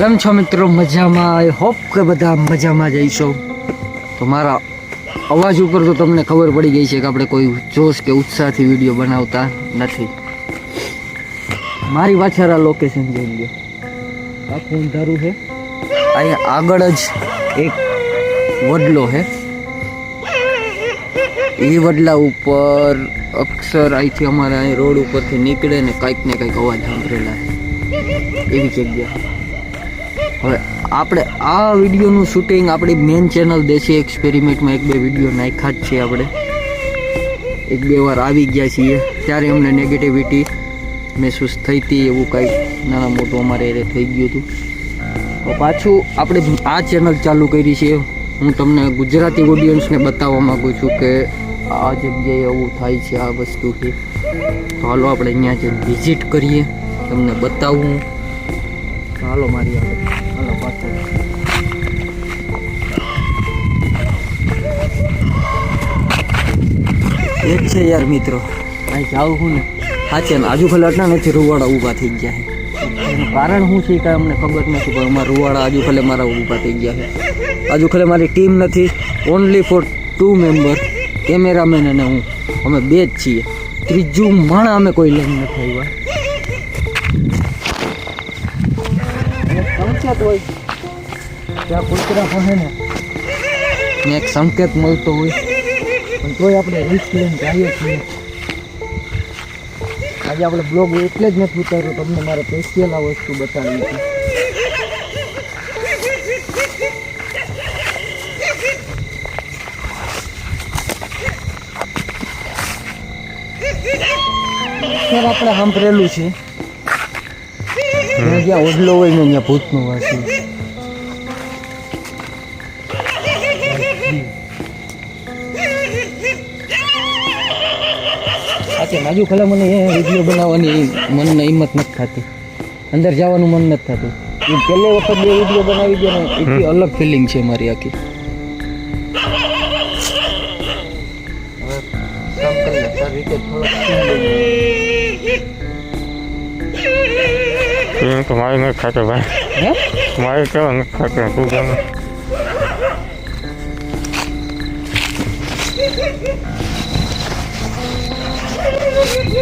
કેમ છો મિત્રો? મજામાં? આઈ હોપ કે બધા મજામાં જઈશો. તો મારા અવાજ ઉપર તો તમને ખબર પડી ગઈ છે કે આપણે કોઈ જોશ કે ઉત્સાહથી વિડીયો બનાવતા નથી. મારી પાછળ આ લોકેશન જોઈ લો, આખું અંધારું છે. અહીંયા આગળ જ એક વડલો છે. એ વડલા ઉપર અક્ષર અહીંથી અમારે અહીં રોડ ઉપરથી નીકળે ને કંઈક ને કંઈક અવાજ સાંભળેલા છે એવી જગ્યા. હવે આપણે આ વિડીયોનું શૂટિંગ આપણી મેન ચેનલ દેશી એક્સપેરિમેન્ટમાં એક બે વિડીયો નાખ્યા જ છે. આપણે એક બે વાર આવી ગયા છીએ, ત્યારે અમને નેગેટિવિટી મહેસૂસ થઈ હતી. એવું કંઈક નાના મોટું અમારે એ થઈ ગયું હતું. તો પાછું આપણે આ ચેનલ ચાલુ કરી છે. હું તમને ગુજરાતી ઓડિયન્સને બતાવવા માગું છું કે આ જગ્યાએ એવું થાય છે, આ વસ્તુ છે. તો હાલો આપણે અહીંયા જે વિઝિટ કરીએ, તમને બતાવું. હાલો મારી આગળ, હાલો પાછળ. એક છે યાર મિત્રો, અહીં જાઉં હું ને સાચે ને આજુ ખાલી આટલા નથી રૂવાડા ઊભા થઈ ગયા છે. એનું કારણ શું છે કાંઈ અમને ખબર નથી, પણ અમારા રૂવાડા આજુ ખાલી મારા ઊભા થઈ ગયા છે. આજુ ખાલી મારી ટીમ નથી, ઓનલી ફોર 2 મેમ્બર, કેમેરામેન અને હું. અમે 2 જ છીએ, ત્રીજું માણા અમે કોઈ લઈને નથી આવ્યા. સંકેત હોય ત્યાં કૂતરા પાસે ને એક સંકેત મળતો હોય, પણ તોય આપણે રિસ્ક લઈને જઈએ છીએ. આજે આપણે બ્લોગ એટલે જ નથી ઉતાર્યો, તમને મારે સ્પેશિયલ આ વસ્તુ બતાવી હતી. આપણે સાંભળેલું છે જ્યાં ઓઢલો હોય ને ત્યાં ભૂતનું વાસ હોય. આજુ ખલે મને એ વિડીયો બનાવવાની મનને હિંમત નથી થતી, અંદર જવાનું મન નથી થતું. એ પહેલી વખત 2 વિડીયો બનાવી દો ને, એટલી અલગ ફિલિંગ છે મારી આખી. तुम्हारे में खाते भाई, तुम्हारे क्या खाते हैं तू क्या?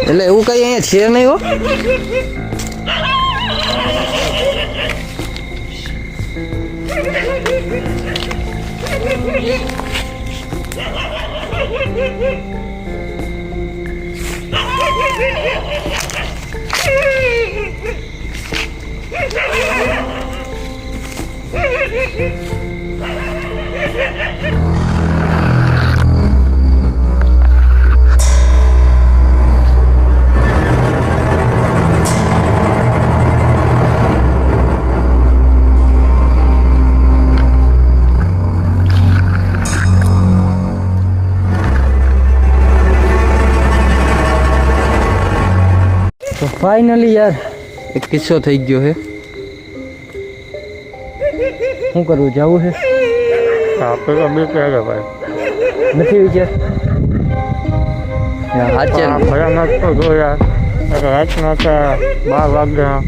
એટલે એવું કઈ અહીંયા છે નહીં હો. તો ફાઇનલી યાર એક કિસ્સો થઈ ગયો છે. શું કરવું, જવું છે? આપણે તો બે પહેરે ભાઈ નથી વિચાર. સાચે ભયાનક તો જો યાર, રાતના 12 વાગ્યા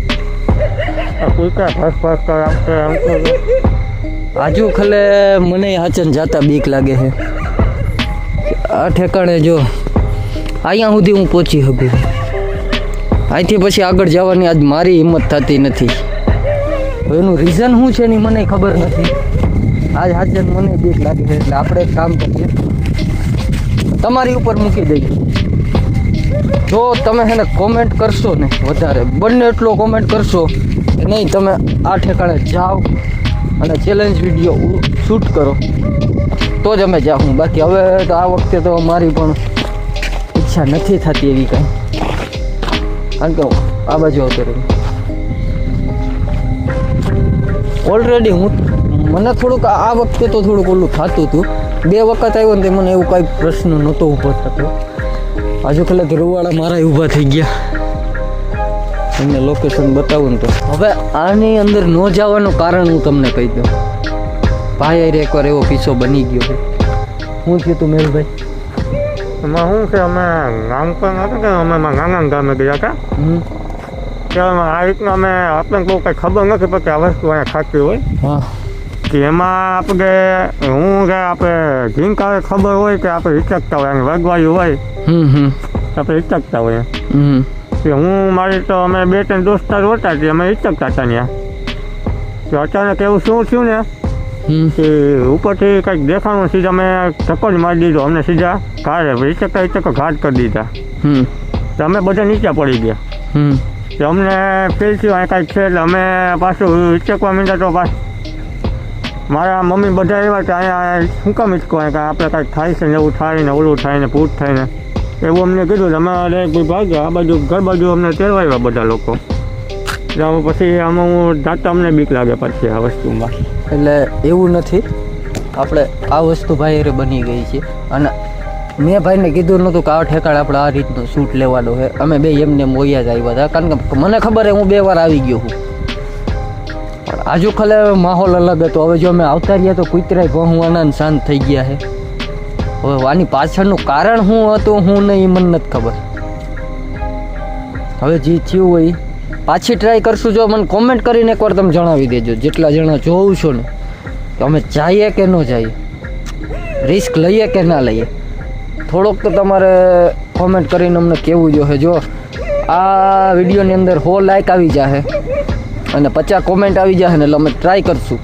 કોઈ કાંઈ ફાસ કરે આમ કરે આમ કરે. આજુ ખલે મને હાચન જાતા બીક લાગે છે. આ ઠેકાણે જો અહીંયા સુધી હું પહોંચી શકું, અહીંથી પછી આગળ જવાની આજ મારી હિંમત થતી નથી. એનું રીઝન શું છે ને મને ખબર નથી. આજ હાજર મને બીક લાગે છે, એટલે આપણે એક કામ કરીએ, તમારી ઉપર મૂકી દઈએ. જો તમે છે ને કોમેન્ટ કરશો ને વધારે, બંને એટલો કોમેન્ટ કરશો કે નહીં તમે આ ઠેકાણે જાઓ અને ચેલેન્જ વિડીયો શૂટ કરો, તો જ અમે જાઉં. બાકી હવે તો આ વખતે તો મારી પણ ઈચ્છા નથી થતી એવી કાંઈ, કારણ કે આ બાજુ આવતો રહ્યો. ઓલરેડી મને થોડુંક આ વખતે તો થોડુંક ઓલું થતું હતું. 2 વખત આવ્યો ને તે મને એવું કાંઈ પ્રશ્ન નહોતો ઊભો થતો. આજુ કલાક રૂવાડા મારા ઊભા થઈ ગયા. તમને લોકેશન બતાવું ને તો હવે આની અંદર ન જવાનું કારણ હું તમને કહી દઉં. ભાઈ યાર એકવાર એવો કિસ્સો બની ગયો છે. શું થયું તું મેલભાઈ? એમાં શું છે, અમે નાનપણ હતું કે અમે નાના ગામે ગયા હતા. કે આ રીતના અમે આપણને બહુ કંઈ ખબર નથી પડતી આ વસ્તુ અહીંયા ખાતી હોય હા કે એમાં આપણે હું કે આપણે ઝીંક આવે ખબર હોય કે આપણે હિચકતા હોય અને વગવાયું હોય આપણે હિચકતા હોય કે હું મારી તો અમે 2-3 દોસ્તાર હતા તે અમે હિચકતા હતા ત્યાં તો અચાનક એવું શું થયું ને કે ઉપરથી કંઈક દેખાણું સીધા અમે ધક્કો જ મારી દીધો અમને સીધા ઘાટ હિચકતા ઘાટ કરી દીધા તો અમે બધા નીચે પડી ગયા તો અમને ફીલ થયું અહીં કાંઈક છે એટલે અમે પાછું હિચકવા માંડ્યા તો પાછું મારા મમ્મી બધા એવા કે અહીંયા શું કામ હિચકો કાંઈ આપણે કાંઈક થાય છે ને એવું થાય ને ઓલું થાય ને ભૂત થાય ને એવું અમને કીધું અમે ભાઈ ભાગ્યા આ બાજુ ઘર બાજુ અમને તેરવાવ્યા બધા લોકો એટલે પછી આમાં હું જાતા અમને બીક લાગે પછી આ વસ્તુમાં એટલે એવું નથી આપણે આ વસ્તુ ભાઈ હારે બની ગઈ છે અને મેં ભાઈને કીધું નહોતું કે આ ઠેકાણે આપણે આ રીતનું શૂટ લેવાનો છે અમે બે એમને મોયા જ આવ્યા હતા કારણ કે મને ખબર છે હું 2 વાર આવી ગયો છું પણ આજુ ખલે માહોલ અલગ હતો હવે જો અમે આવતા રહ્યા તો કુતરાય ભણવાના ને શાંત થઈ ગયા છે હવે આની પાછળનું કારણ શું હતું હું નહીં એ મને નથી ખબર હવે જે થયું હોય પાછી ટ્રાય કરશું જો મને કોમેન્ટ કરીને એકવાર તમે જણાવી દેજો જેટલા જણા જોઉં છો ને કે અમે જઈએ કે ન જઈએ રિસ્ક લઈએ કે ના લઈએ થોડોક તો તમારે કોમેન્ટ કરીને અમને કહેવું જોઈએ જો આ વિડીયોની અંદર 100 લાઈક આવી જશે અને 50 કોમેન્ટ આવી જશે ને એટલે અમે ટ્રાય કરશું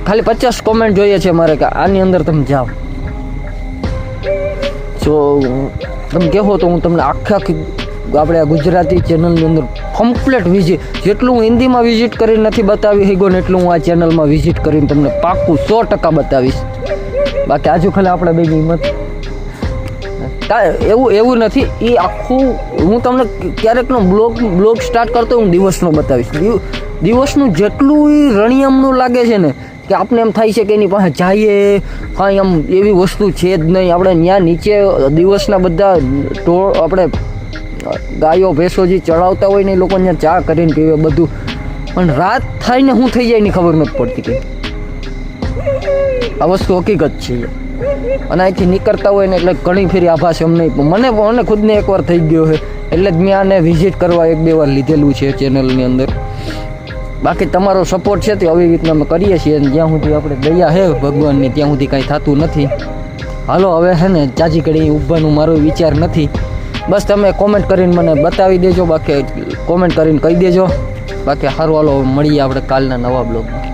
ખાલી 50 કોમેન્ટ જોઈએ છે મારે કે આની અંદર તમે જાઓ જો તમે કહો તો હું તમને આખી આપણે આ ગુજરાતી ચેનલની અંદર કમ્પ્લીટ વિઝિટ જેટલું હું હિન્દીમાં વિઝિટ કરીને નથી બતાવી શક્યો ને એટલું હું આ ચેનલમાં વિઝિટ કરીને તમને પાક્કું 100% બતાવીશ બાકી આજુ ખાલી આપણે બેની હિંમત એવું નથી એ આખું હું તમને ક્યારેકનો બ્લોગ સ્ટાર્ટ કરતો હું દિવસનો બતાવીશ દિવસનું જેટલું એ રણિયમનું લાગે છે ને કે આપણે એમ થાય છે કે એની પાસે જઈએ કાંઈ આમ એવી વસ્તુ છે જ નહીં આપણે ત્યાં નીચે દિવસના બધા આપણે ગાયો ભેંસો જે ચડાવતા હોય ને એ લોકો ત્યાં ચા કરીને પીવે બધું પણ રાત થાય ને શું થઈ જાય એની ખબર નથી પડતી કે આ વસ્તુ હકીકત છે અને અહીંથી નીકળતા હોય ને એટલે ઘણી ફેરી આભાસ અમને મને ખુદને એકવાર થઈ ગયો છે એટલે જ મેં આને વિઝિટ કરવા 1-2 વાર લીધેલું છે ચેનલની અંદર બાકી તમારો સપોર્ટ છે તે આવી રીતના અમે કરીએ છીએ અને જ્યાં સુધી આપણે દયા છે ભગવાનની ત્યાં સુધી કાંઈ થતું નથી હાલો હવે છે ને ચાચી કડી ઊભવાનું મારો વિચાર નથી બસ તમે કોમેન્ટ કરીને મને બતાવી દેજો બાકી કોમેન્ટ કરીને કહી દેજો બાકી સારું હાલો મળીએ આપણે કાલના નવા બ્લોગમાં